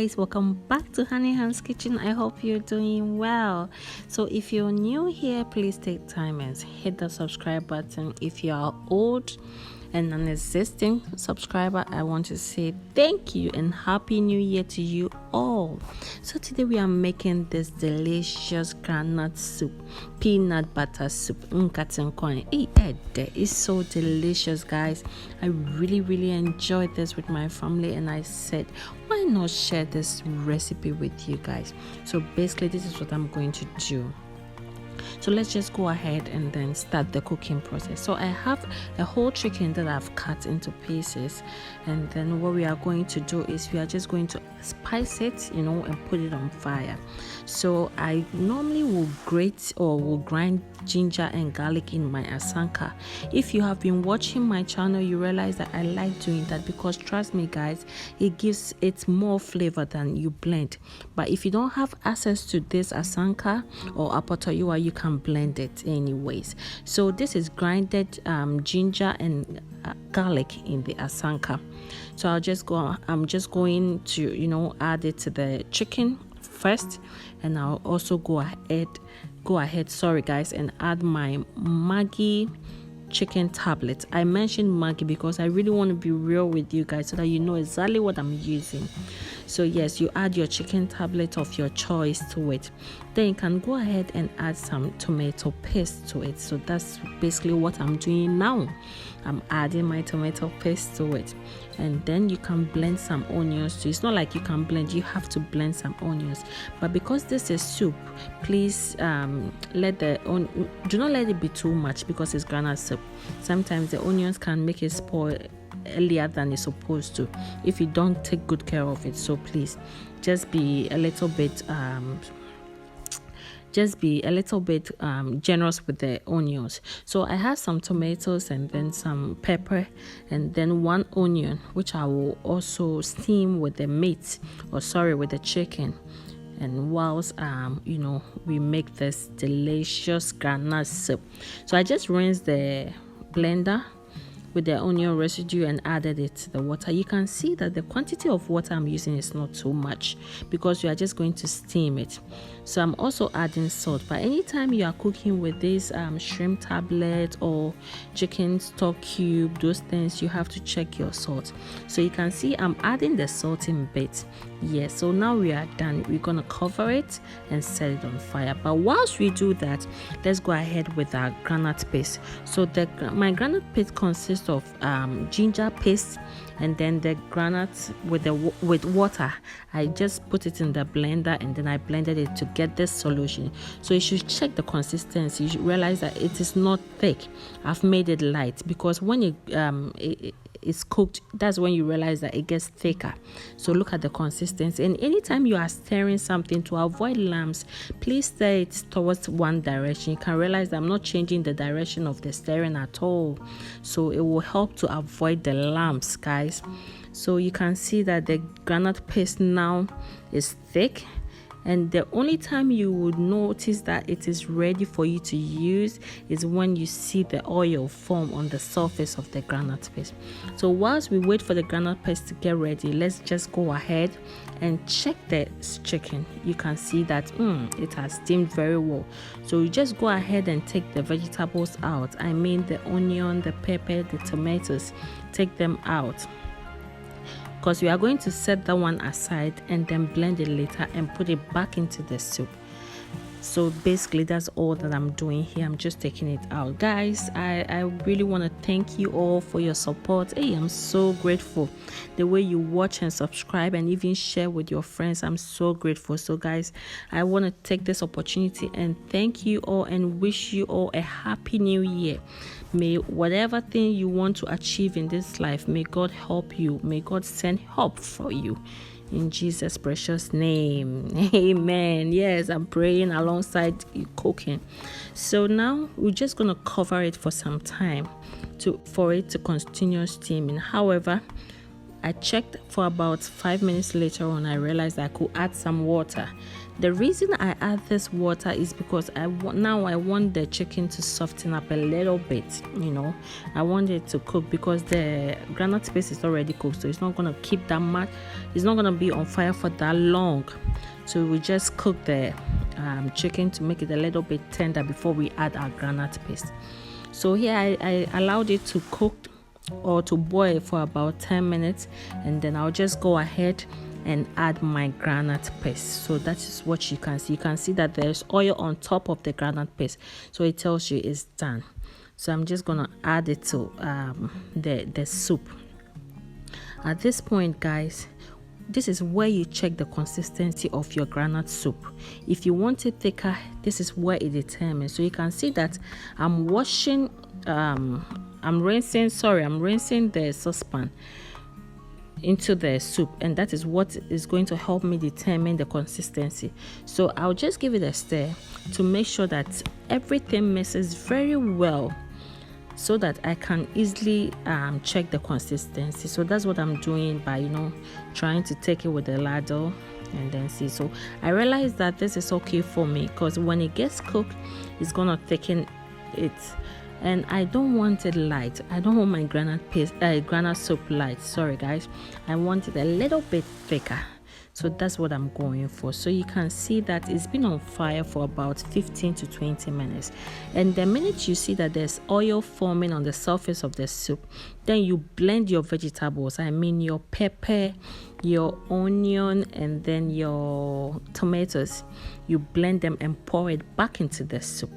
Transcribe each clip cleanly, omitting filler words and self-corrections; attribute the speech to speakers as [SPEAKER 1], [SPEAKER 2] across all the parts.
[SPEAKER 1] guys, welcome back to Honey Hands Kitchen. I hope you're doing well. So if you're new here, please take time and hit the subscribe button. If you are old and an existing subscriber, I want to say thank you and happy new year to you all. So today we are making this delicious groundnut soup, peanut butter soup, Nkate nkwan. It's so delicious, guys. I really enjoyed this with my family, and I said, why not share this recipe with you guys? So basically this is what I'm going to do. So let's just go ahead and then start the cooking process. So I have a whole chicken that I've cut into pieces, and then what we are going to do is we are just going to spice it, and put it on fire. So I normally will grate or will grind ginger and garlic in my asanka. If you have been watching my channel, you realize that I like doing that because trust me guys, it gives it more flavor than you blend. But if you don't have access to this asanka or apotoyua, you can blend it anyways. So this is grinded ginger and garlic in the asanka. So I'm just going to add it to the chicken first, and I'll also go ahead, sorry guys, and add my Maggi chicken tablet. I mentioned Maggi because I really want to be real with you guys so that you know exactly what I'm using. So yes, you add your chicken tablet of your choice to it. Then you can go ahead and add some tomato paste to it. So that's basically what I'm doing now. I'm adding my tomato paste to it, and then you can blend some onions too. It's not like you can blend, you have to blend some onions. But because this is soup, please do not let it be too much because it's groundnut soup. Sometimes the onions can make it spoil earlier than it's supposed to if you don't take good care of it. So please just be a little bit generous with the onions. So I have some tomatoes and then some pepper and then one onion, which I will also steam with the meat, with the chicken. And whilst we make this delicious groundnut soup, so I just rinsed the blender with the onion residue and added it to the water. You can see that the quantity of water I'm using is not too much because we are just going to steam it. So I'm also adding salt. But anytime you are cooking with this shrimp tablet or chicken stock cube, those things, you have to check your salt. So you can see I'm adding the salt in bits. Yes, so now we are done. We're gonna cover it and set it on fire. But whilst we do that, let's go ahead with our groundnut paste. So my groundnut paste consists of ginger paste and then the groundnut with water. I just put it in the blender and then I blended it to get this solution. So you should check the consistency. You should realize that it is not thick. I've made it light because when it's cooked, that's when you realize that it gets thicker. So look at the consistency, and anytime you are stirring something to avoid lumps, please stir it towards one direction. You can realize that I'm not changing the direction of the stirring at all, so it will help to avoid the lumps, guys. So you can see that the groundnut paste now is thick, and the only time you would notice that it is ready for you to use is when you see the oil form on the surface of the groundnut paste. So whilst we wait for the groundnut paste to get ready, let's just go ahead and check the chicken. You can see that it has steamed very well. So you just go ahead and take the vegetables out. I mean the onion, the pepper, the tomatoes, take them out, because we are going to set that one aside and then blend it later and put it back into the soup. So basically that's all that I'm doing here. I'm just taking it out, guys. I really want to thank you all for your support. I'm so grateful the way you watch and subscribe and even share with your friends. I'm so grateful. So guys, I want to take this opportunity and thank you all and wish you all a happy new year. May whatever thing you want to achieve in this life, may God help you. May God send help for you. In Jesus' precious name. Amen. Yes, I'm praying alongside you cooking. So now we're just going to cover it for some time for it to continue steaming. However, I checked for about 5 minutes later on. I realized I could add some water. The reason I add this water is because I want the chicken to soften up a little bit. I want it to cook because the groundnut paste is already cooked, so it's not going to keep that much. It's not going to be on fire for that long. So we just cook the chicken to make it a little bit tender before we add our groundnut paste. So here I allowed it to cook or to boil for about 10 minutes, and then I'll just go ahead and add my groundnut paste. So that is what you can see. You can see that there's oil on top of the groundnut paste, so it tells you it's done. So I'm just gonna add it to the soup. At this point, guys, this is where you check the consistency of your groundnut soup. If you want it thicker, this is where it determines. So you can see that I'm rinsing the saucepan into the soup, and that is what is going to help me determine the consistency. So I'll just give it a stir to make sure that everything mixes very well, so that I can easily check the consistency. So that's what I'm doing by trying to take it with a ladle and then see. So I realized that this is okay for me because when it gets cooked, it's gonna thicken it, and I don't want it light. I don't want my groundnut soup light. Sorry guys, I want it a little bit thicker. So that's what I'm going for. So you can see that it's been on fire for about 15 to 20 minutes. And the minute you see that there's oil forming on the surface of the soup, then you blend your vegetables. I mean your pepper, your onion, and then your tomatoes. You blend them and pour it back into the soup.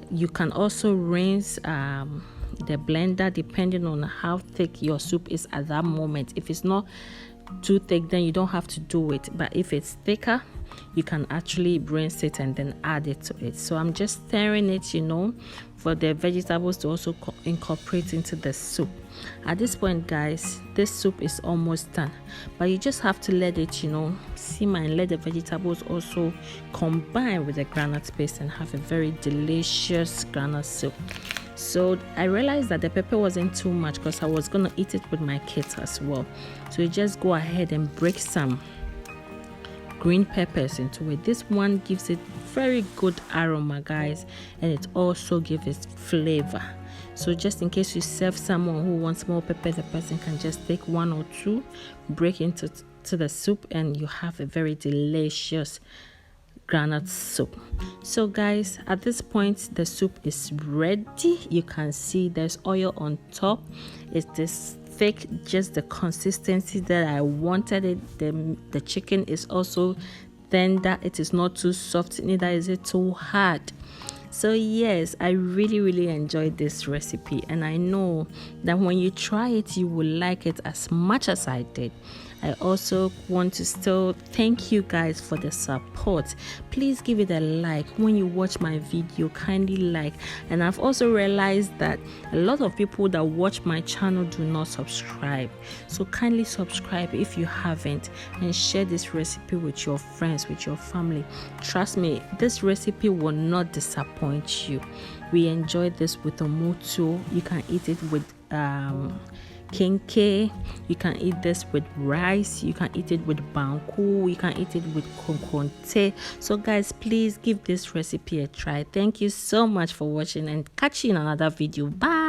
[SPEAKER 1] You can also rinse the blender depending on how thick your soup is at that moment. If it's not too thick, then you don't have to do it, but if it's thicker, you can actually rinse it and then add it to it. So I'm just stirring it, for the vegetables to also incorporate into the soup. At this point, guys, this soup is almost done, but you just have to let it simmer and let the vegetables also combine with the groundnut paste and have a very delicious groundnut soup. So I realized that the pepper wasn't too much because I was gonna eat it with my kids as well. So you just go ahead and break some green peppers into it. This one gives it very good aroma, guys, and it also gives it flavor. So just in case you serve someone who wants more pepper, the person can just take 1 or 2, break into the soup, and you have a very delicious groundnut soup. So guys, at this point the soup is ready. You can see there's oil on top. It is thick, just the consistency that I wanted it. The chicken is also tender. It is not too soft, neither is it too hard. So yes, I really enjoyed this recipe, and I know that when you try it, you will like it as much as I did. I also want to still thank you guys for the support. Please give it a like. When you watch my video, kindly like. And I've also realized that a lot of people that watch my channel do not subscribe. So kindly subscribe if you haven't, and share this recipe with your friends, with your family. Trust me, this recipe will not disappoint you. We enjoyed this with omoto. You can eat it with Nkate. You can eat this with rice. You can eat it with banku. You can eat it with nkwan. So guys, please give this recipe a try. Thank you so much for watching, and catch you in another video. Bye.